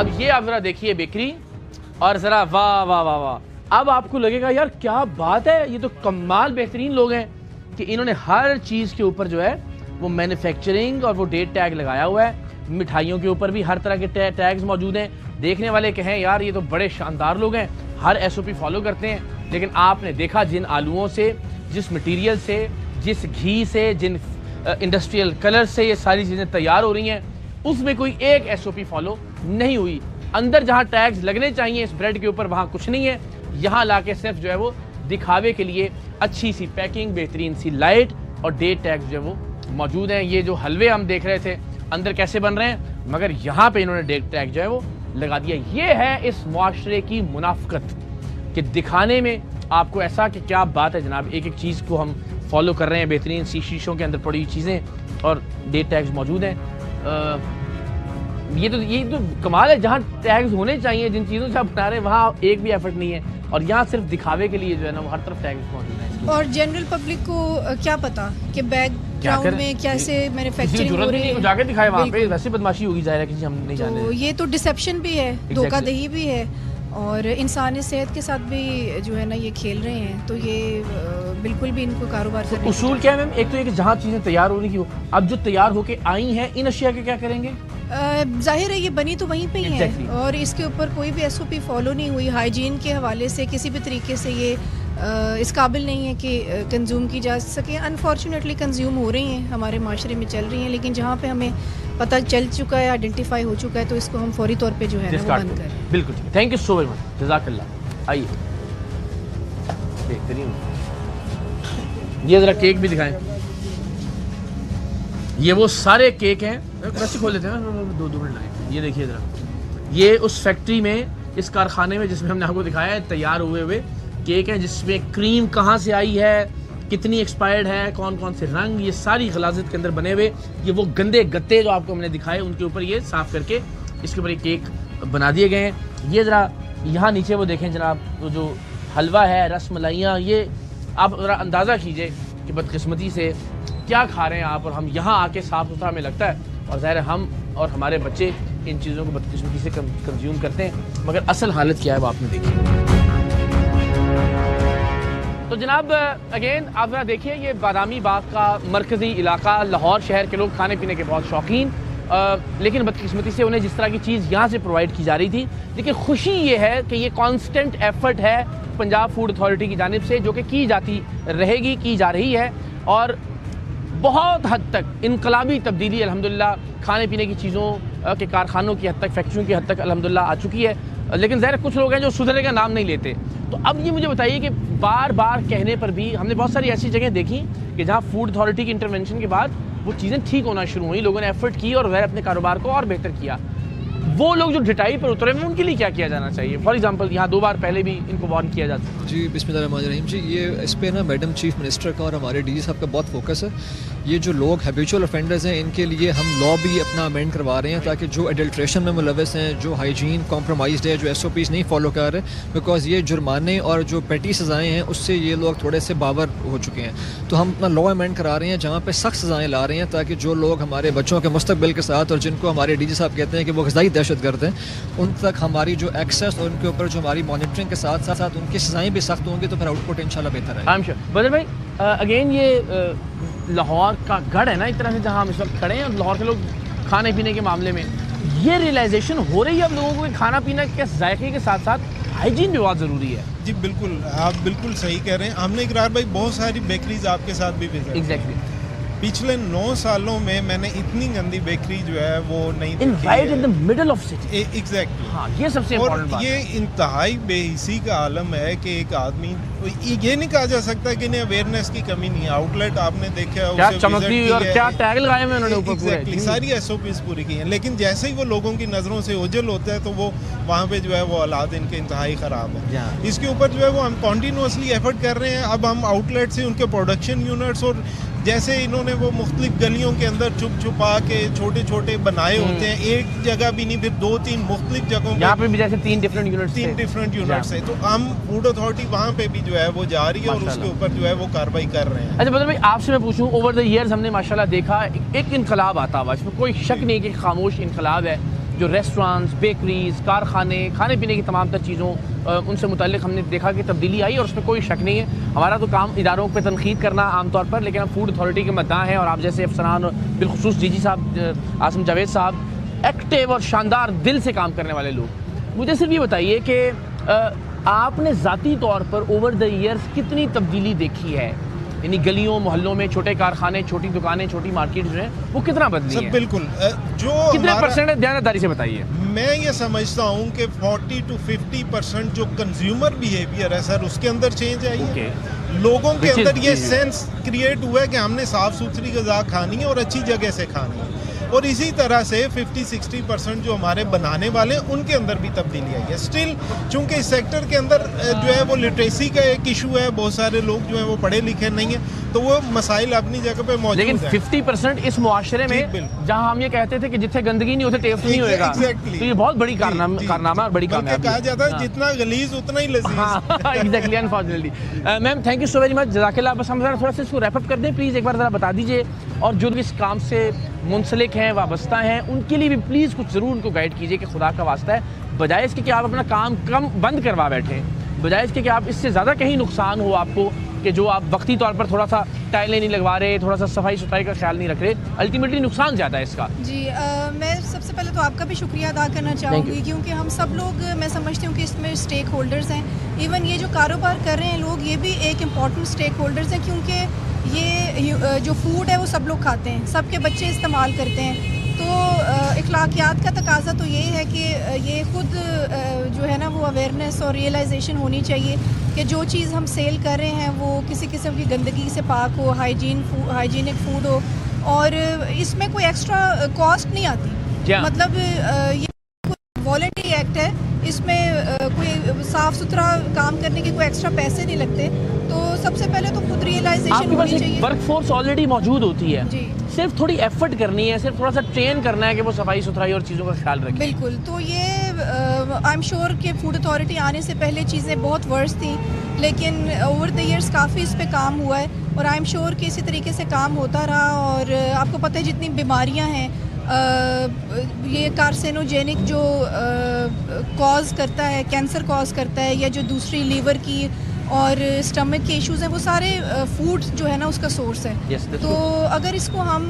अब ये आप जरा देखिए बेकरी, और जरा वाह वाह वाह वाह, अब आपको लगेगा यार क्या बात है, ये तो कमाल बेहतरीन लोग हैं कि इन्होंने हर चीज़ के ऊपर जो है वो मैन्युफैक्चरिंग और वो डेट टैग लगाया हुआ है। मिठाइयों के ऊपर भी हर तरह के टैग्स मौजूद हैं। देखने वाले कहें यार ये तो बड़े शानदार लोग हैं, हर SOP फॉलो करते हैं। लेकिन आपने देखा जिन आलूओं से, जिस मटेरियल से, जिस घी से, जिन इंडस्ट्रियल कलर से ये सारी चीज़ें तैयार हो रही हैं, उसमें कोई एक SOP फॉलो नहीं हुई। अंदर जहाँ टैग्स लगने चाहिए इस ब्रेड के ऊपर वहाँ कुछ नहीं है। यहाँ लाके सिर्फ जो है वो दिखावे के लिए अच्छी सी पैकिंग, बेहतरीन सी लाइट और डेट टैग्स जो है वो मौजूद हैं। ये जो हलवे हम देख रहे थे अंदर कैसे बन रहे हैं, मगर यहाँ पे इन्होंने डेट टैग जो है वो लगा दिया। ये है इस मुआशरे की मुनाफकत कि दिखाने में आपको ऐसा कि क्या बात है जनाब, एक एक चीज़ को हम फॉलो कर रहे हैं, बेहतरीन सी शीशों के अंदर पड़ी हुई चीज़ें और डेट टैग्स मौजूद हैं। ये तो कमाल है, जहाँ टैग्स होने चाहिए, जिन चीज़ों से आप बता रहे हैं वहाँ एक भी एफर्ट नहीं है, और यहाँ सिर्फ दिखावे के लिए जो है ना वो हर तरफ टैग्स मौजूद हैं। और जनरल पब्लिक को क्या पता कि बैकग्राउंड में कैसे मैन्युफैक्चरिंग हो रही है, जाके दिखाए वहाँ पे, वैसे बदमाशी होगी जाहिर है, किसी हम नहीं जाने। तो ये तो डिसेप्शन भी है, धोखाधड़ी भी है, और इंसानी सेहत के साथ भी जो है ना ये खेल रहे हैं। तो ये बिल्कुल भी इनको कारोबार करने उसूल क्या है मैम? एक तो ये कि जहाँ चीज़ें तैयार होने की हो, अब जो तैयार होके आई हैं इन अशिया के क्या करेंगे? जाहिर है ये बनी तो वहीं पे ही है, और इसके ऊपर कोई भी SOP फॉलो नहीं हुई। हाइजीन के हवाले से किसी भी तरीके से ये इस काबिल नहीं है कि कंज्यूम की जा सके। अनफॉर्चुनेटली कंज्यूम हो रही हैं, हमारे माशरे में चल रही हैं, लेकिन जहाँ पे हमें पता चल चुका है, आइडेंटिफाई हो चुका है, तो इसको हम फौरी तौर पे जो है ना वो बंद करें। बिल्कुल, thank you so very much, जज़ाकल्लाह। आइए बेहतरीन, ये ज़रा केक भी दिखाएं। ये वो सारे केक हैं, वैसे खोल लेते हैं, दो मिनट लाए। ये देखिए ज़रा, ये उस फैक्ट्री में, इस कारखाने में जिसमें हमने आपको दिखाया है तैयार हुए केक हैं, जिसमें क्रीम कहाँ से आई है, कितनी एक्सपायर्ड है, कौन कौन से रंग, ये सारी गलाजत के अंदर बने हुए, ये वो गंदे गत्ते जो आपको हमने दिखाए उनके ऊपर ये साफ़ करके इसके ऊपर ये केक बना दिए गए हैं। ये ज़रा यहाँ नीचे वो देखें जनाब, वो जो हलवा है, रसमलाइयाँ, ये आप ज़रा अंदाज़ा कीजिए कि बदकिस्मती से क्या खा रहे हैं आप, और हम यहाँ आके साफ़ सुथरा हमें लगता है, और ज़ाहिर है हम और हमारे बच्चे इन चीज़ों को बदकिस्मती से कंज्यूम करते हैं, मगर असल हालत क्या है वो आपने देखी। तो जनाब अगेन आप ज़रा देखिए, ये बादामी बाग का मरकज़ी इलाका, लाहौर शहर के लोग खाने पीने के बहुत शौकीन, लेकिन बदकिस्मती से उन्हें जिस तरह की चीज़ यहाँ से प्रोवाइड की जा रही थी, लेकिन खुशी ये है कि ये कॉन्स्टेंट एफर्ट है पंजाब फूड अथॉरिटी की जानिब से, जो कि की जाती रहेगी, की जा रही है, और बहुत हद तक इनकलाबी तब्दीली अल्हम्दुलिल्लाह खाने पीने की चीज़ों के कारखानों की हद तक, फैक्ट्रियों की हद तक अल्हम्दुलिल्लाह आ चुकी है। लेकिन ज़ाहिर कुछ लोग हैं जो सुधरने का नाम नहीं लेते। तो अब ये मुझे बताइए कि बार बार कहने पर भी हमने बहुत सारी ऐसी जगह देखी कि जहाँ फूड अथॉरिटी की इंटरवेंशन के बाद वो चीज़ें ठीक होना शुरू हुई, लोगों ने एफर्ट की और वह अपने कारोबार को और बेहतर किया। वो लोग जो ढिठाई पर उतरे हैं उनके लिए क्या किया जाना चाहिए? फॉर एग्जांपल यहाँ 2 बार पहले भी इनको वार्न किया जाता है। जी बिस्मिल्लाहिर्रहमानिर्रहीम जी, ये इस पे ना मैडम चीफ मिनिस्टर का और हमारे DG साहब का बहुत फोकस है। ये जो लोग हैबिचुअल ऑफेंडर्स हैं इनके लिए हम लॉ भी अपना अमेंड करवा रहे हैं, ताकि जो एडल्ट्रेशन में मुलविस हैं, जो हाइजीन कॉम्प्रोमाइज़ है, जो SOPs नहीं फॉलो कर रहे, बिकॉज ये जुर्माने और जो पेटी सज़ाएँ हैं उससे ये लोग थोड़े से बावर हो चुके हैं। तो हम अपना लॉ अमेंड करा रहे हैं जहाँ पर सख्त सज़ाएँ ला रहे हैं, ताकि जो लोग हमारे बच्चों के मुस्तकबिल के साथ, और जिनको हमारे DG साहब कहते हैं कि वो ग़िज़ाई दहशतगर्द हैं, उन तक हमारी जो एक्सेस और उनके ऊपर जो हमारी मॉनिटरिंग के साथ साथ उनकी सज़ाएँ भी सख्त होंगी, तो फिर आउटपुट इंशाल्लाह बेहतर है। I am sure. बदर भाई अगेन ये लाहौर का गढ़ है ना एक तरह से, जहाँ हम इस वक्त खड़े हैं, और लाहौर के लोग खाने पीने के मामले में ये रियलाइजेशन हो रही है अब लोगों को कि खाना पीना के जायके के साथ साथ हाइजीन भी बहुत ज़रूरी है। जी बिल्कुल, आप बिल्कुल सही कह रहे हैं। हमने इकरार भाई बहुत सारी बेकरीज आपके साथ भी विजिट एग्जैक्टली पिछले 9 सालों में मैंने इतनी गंदी बेकरी जो है वो नहीं देखी right in the middle of city. Exactly, हाँ, ये सबसे और इम्पोर्टेंट बात ये है। इंतहाई बेहिसी का आलम है कि एक आदमी, ये नहीं कहा जा सकता कि इन्हें अवेयरनेस की कमी नहीं है। आउटलेट आपने देखा, क्या चमकती और क्या टैग लगाए हुए उन्होंने ऊपर पूरे। एग्जैक्टली, सारी SOPs पूरी की हैं, लेकिन जैसे ही वो लोगों की नज़रों से ओझल होता है तो वो वहाँ पे जो है वो हालात इनके इंतहाई ख़राब है। इसके ऊपर जो है वो हम कॉन्टीन्यूसली एफर्ट कर रहे हैं। अब हम आउटलेट से उनके प्रोडक्शन यूनिट्स, और जैसे इन्होंने वो मुख्तलिफ गलियों के अंदर छुपा के छोटे छोटे बनाए होते हैं, एक जगह भी नहीं, फिर 2-3 मुख्तलिफ जगहों यहाँ पे भी जैसे 3 डिफरेंट यूनिट्स है। तो हम फूड अथॉरिटी वहाँ पे भी जो है वो जा रही है और उसके ऊपर जो है वो कार्रवाई कर रहे हैं। अच्छा बदर भाई, आपसे मैं पूछूं, ओवर द ईयर्स हमने माशाल्लाह देखा एक इनकलाब आता हुआ, इसमें कोई शक नहीं कि खामोश इनकलाब है, जो रेस्टोरेंट्स, बेकरीज, कारखाने, खाने पीने की तमाम तर चीज़ों उनसे मुताल्लिक हमने देखा कि तब्दीली आई और उसमें कोई शक नहीं है। हमारा तो काम इदारों पे तनकीद करना आमतौर पर, लेकिन हम फूड अथॉरिटी के मद्दाह हैं और आप जैसे अफसरान और बिलखुसूस DG साहब आसिम जावेद साहब एक्टिव और शानदार दिल से काम करने वाले लोग। मुझे सिर्फ ये बताइए कि आपने ज़ाती तौर पर ओवर द ईयर्स कितनी तब्दीली देखी है, यानी गलियों मोहल्लों में छोटे कारखाने, छोटी दुकानें, छोटी मार्केट जो है वो कितना बदली है? बिल्कुल, जो कितने परसेंट है, ध्यानदारी से बताइए। मैं ये समझता हूँ कि 40 to 50% जो कंज्यूमर बिहेवियर है सर, उसके अंदर चेंज आई है। लोगों के अंदर ये सेंस क्रिएट हुआ है कि हमने साफ सुथरी ग़िज़ा खानी है और अच्छी जगह से खानी है, और इसी तरह से 50-60% जो हमारे बनाने वाले हैं उनके अंदर भी तब्दीली आई है। स्टिल चूंकि इस सेक्टर के अंदर जो है वो लिटरेसी का एक इशू है, बहुत सारे लोग जो है वो पढ़े लिखे नहीं है, तो वो मसाइल अपनी जगह पे मौजूद लेकिन है। 50% इस मुआशरे में जहां हम ये कहते थे कि जिथे गंदगी नहीं होती टेस्ट नहीं होएगा, तो ये बहुत बड़ी कारनामा और बड़ी कामयाबी कहा जाता है जितना गलीज उतना ही लजीज। Exactly, unfortunately. Ma'am thank you so very much, जज़ाकल्लाह। बस हम जरा थोड़ा सा इसको रैप अप कर दें प्लीज़, एक बार ज़रा बता दीजिए, और जो भी इस काम से मुंसलिक हैं, वाबस्ता हैं, उनके लिए भी प्लीज़ कुछ ज़रूर उनको गाइड कीजिए कि खुदा का वास्ता है, बजाय इसके कि आप अपना काम कम बंद करवा बैठें, बजाय इसके कि आप इससे ज़्यादा कहीं नुकसान हो आपको, कि जो आप वक्ती तौर पर थोड़ा सा टाइलें नहीं लगवा रहे, थोड़ा सा सफाई सुथराई का ख्याल नहीं रख रहे, अल्टीमेटली नुकसान ज़्यादा है इसका। जी मैं सबसे पहले तो आपका भी शुक्रिया अदा करना चाहूँगी, क्योंकि हम सब लोग, मैं समझती हूँ कि इसमें स्टेक होल्डर्स हैं। इवन ये जो कारोबार कर रहे हैं लोग, ये भी एक इम्पॉर्टेंट स्टेक होल्डर्स हैं, क्योंकि ये जो फूड है वो सब लोग खाते हैं, सबके बच्चे इस्तेमाल करते हैं। तो इखलाकियात का तकाजा तो ये है कि ये ख़ुद जो है ना वो अवेयरनेस और रियलाइजेशन होनी चाहिए कि जो चीज़ हम सेल कर रहे हैं वो किसी किस्म की गंदगी से पाक हो, हाइजीनिक फूड हो, और इसमें कोई एक्स्ट्रा कॉस्ट नहीं आती। मतलब ये वॉलंटरी एक्ट है, इसमें कोई साफ़ सुथरा काम करने के कोई एक्स्ट्रा पैसे नहीं लगते। तो सबसे पहले तो खुद रियलाइजेशन होनी चाहिए। वर्कफोर्स ऑलरेडी मौजूद होती है जी, सिर्फ थोड़ी एफर्ट करनी है, सिर्फ थोड़ा सा ट्रेन करना है कि वो सफाई सुथराई और चीज़ों का ख्याल रखें। बिल्कुल। तो ये आई एम श्योर कि फूड अथॉरिटी आने से पहले चीज़ें बहुत वर्स थी, लेकिन ओवर द ईयर्स काफ़ी इस पे काम हुआ है, और आई एम श्योर कि इसी तरीके से काम होता रहा। और आपको पता है जितनी बीमारियां हैं, ये कार्सिनोजेनिक जो कॉज करता है, कैंसर कॉज करता है, या जो दूसरी लीवर की और स्टमक के इश्यूज़ हैं, वो सारे फूड जो है ना उसका सोर्स है। तो अगर इसको हम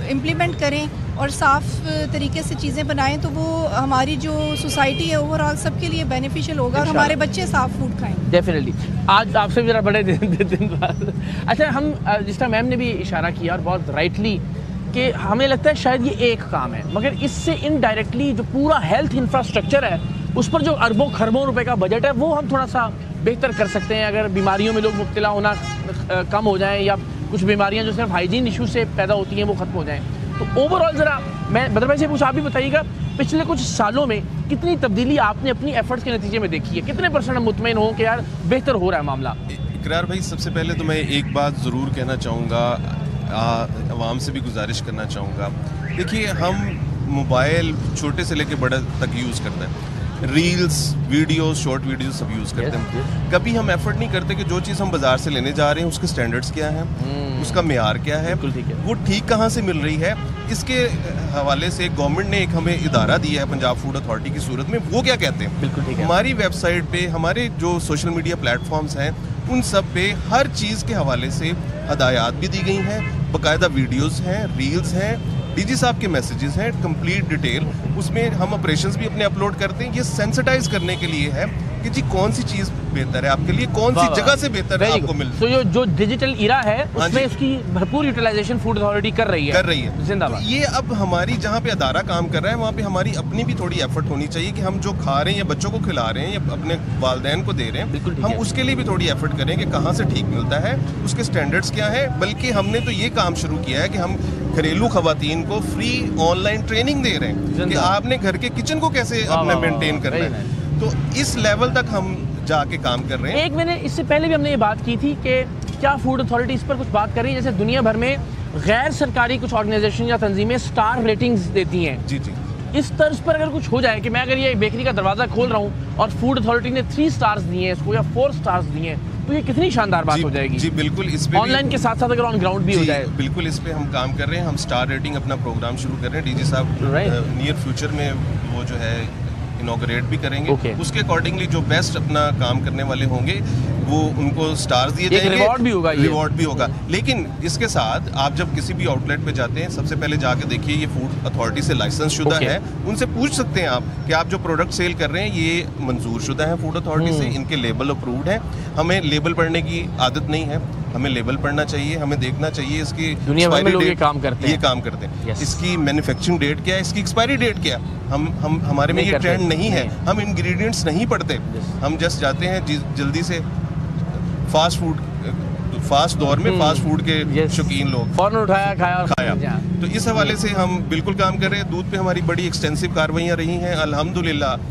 इम्प्लीमेंट करें और साफ़ तरीके से चीज़ें बनाएं, तो वो हमारी जो सोसाइटी है ओवरऑल सबके लिए बेनिफिशियल होगा, और हमारे बच्चे साफ़ फूड खाएंगे। डेफिनेटली। आज आपसे भी ज़रा बड़े दिन बाद, अच्छा हम जिस तरह मैम ने भी इशारा किया और बहुत राइटली, कि हमें लगता है शायद ये एक काम है, मगर इससे इनडायरेक्टली जो पूरा हेल्थ इंफ्रास्ट्रक्चर है उस पर जो अरबों खरबों रुपए का बजट है वो हम थोड़ा सा बेहतर कर सकते हैं, अगर बीमारियों में लोग मुब्तला होना कम हो जाएं, या कुछ बीमारियां जो सिर्फ हाइजीन इशू से पैदा होती हैं वो ख़त्म हो जाएं। तो ओवरऑल ज़रा मैं बदर भाई से पूछा, आप भी बताइएगा पिछले कुछ सालों में कितनी तब्दीली आपने अपनी एफर्ट्स के नतीजे में देखी है, कितने % हम मुतमईन हो कि यार बेहतर हो रहा है मामला? इकरार भाई, सबसे पहले तो मैं एक बात ज़रूर कहना चाहूँगा, आवाम से भी गुजारिश करना चाहूँगा। देखिए, हम मोबाइल छोटे से लेके बड़े तक यूज़ करते हैं, रील्स, वीडियोस, शॉर्ट वीडियोस सब यूज़ करते हैं। कभी हम एफर्ट नहीं करते कि जो चीज़ हम बाज़ार से लेने जा रहे हैं उसके स्टैंडर्ड्स क्या हैं, उसका मेयार क्या है, वो ठीक कहाँ से मिल रही है। इसके हवाले से गवर्नमेंट ने एक हमें इदारा दिया है पंजाब फूड अथॉरिटी की सूरत में, वो क्या कहते हैं, बिल्कुल ठीक है। हमारी वेबसाइट पे, हमारे जो सोशल मीडिया प्लेटफॉर्म्स हैं, उन सब पे हर चीज़ के हवाले से हदायत भी दी गई हैं, बाकायदा वीडियोस हैं, रील्स हैं, DG साहब के मैसेजेस हैं, कंप्लीट डिटेल, उसमें हम ऑपरेशंस भी अपने अपलोड करते हैं। ये सेंसिटाइज करने के लिए है कि जी कौन सी चीज़ बेहतर है आपके लिए, कौन सी जगह से बेहतर है आपको मिल। तो जो डिजिटल इरा है उसमें इसकी भरपूर यूटिलाइजेशन फूड अथॉरिटी कर रही है। जिंदाबाद। ये अब हमारी जहाँ पे अदारा काम कर रहा है वहाँ पे हमारी अपनी भी थोड़ी एफर्ट होनी चाहिए कि हम जो खा रहे हैं या बच्चों को खिला रहे हैं या अपने वालिदैन को दे रहे हैं, हम उसके लिए भी थोड़ी एफर्ट करें कि कहाँ से ठीक मिलता है, उसके स्टैंडर्ड्स क्या है। बल्कि हमने तो ये काम शुरू किया है कि हम घरेलू खवातीन को फ्री ऑनलाइन ट्रेनिंग दे रहे हैं कि आपने घर के किचन को कैसे अपने मेंटेन करना है। तो इस लेवल तक हम जाके काम कर रहे हैं। एक मैंने इससे पहले भी हमने ये बात की थी कि क्या फूड अथॉरिटी इस पर कुछ बात कर रही है, जैसे दुनिया भर में गैर सरकारी कुछ ऑर्गेनाइजेशन या तंजीमें स्टार रेटिंग्स देती हैं। जी जी। इस तर्ज पर अगर कुछ हो जाए कि मैं अगर ये बेकरी का दरवाज़ा खोल रहा हूँ और फूड अथॉरिटी ने 3 स्टार्स दिए हैं इसको या 4 स्टार्स दिए हैं, तो ये कितनी शानदार बात जी, हो जाएगी। जी बिल्कुल, इस पे ऑनलाइन के साथ साथ अगर ऑन ग्राउंड भी हो जाए। बिल्कुल, इस पे हम काम कर रहे हैं। हम स्टार रेटिंग अपना प्रोग्राम शुरू कर रहे हैं। डीजी साहब नियर फ्यूचर में वो जो है इनॉग्रेट भी करेंगे। उसके अकॉर्डिंगली जो बेस्ट अपना काम करने वाले होंगे वो उनको स्टार्स दिए जाएंगे, रिवॉर्ड भी होगा। रिवॉर्ड भी होगा। लेकिन इसके साथ आप जब किसी भी आउटलेट पे जाते हैं, सबसे पहले जाके देखिए ये फूड अथॉरिटी से लाइसेंस शुदा है। उनसे पूछ सकते हैं आप कि आप जो प्रोडक्ट सेल कर रहे हैं ये मंजूर शुदा है फूड अथॉरिटी से, इनके लेबल अप्रूव्ड है। हमें लेबल पढ़ने की आदत नहीं है, हमें लेबल पढ़ना चाहिए, हमें देखना चाहिए इसकी दुनिया भर में लोग ये काम करते हैं। ये काम करते हैं। इसकी मैन्युफैक्चरिंग डेट क्या है, इसकी एक्सपायरी डेट क्या है। हम हमारे में ये ट्रेंड नहीं है। हम इंग्रेडिएंट्स नहीं पढ़ते, हम जस्ट जाते हैं जल्दी से फास्ट दौर में फास्ट फूड के शौकीन लोग फौरन उठाया, खाया और खाया। तो इस हवाले से हम बिल्कुल काम कर रहे हैं। दूध पे हमारी बड़ी एक्सटेंसिव कार्रवाइयाँ रही हैं अल्हम्दुलिल्लाह।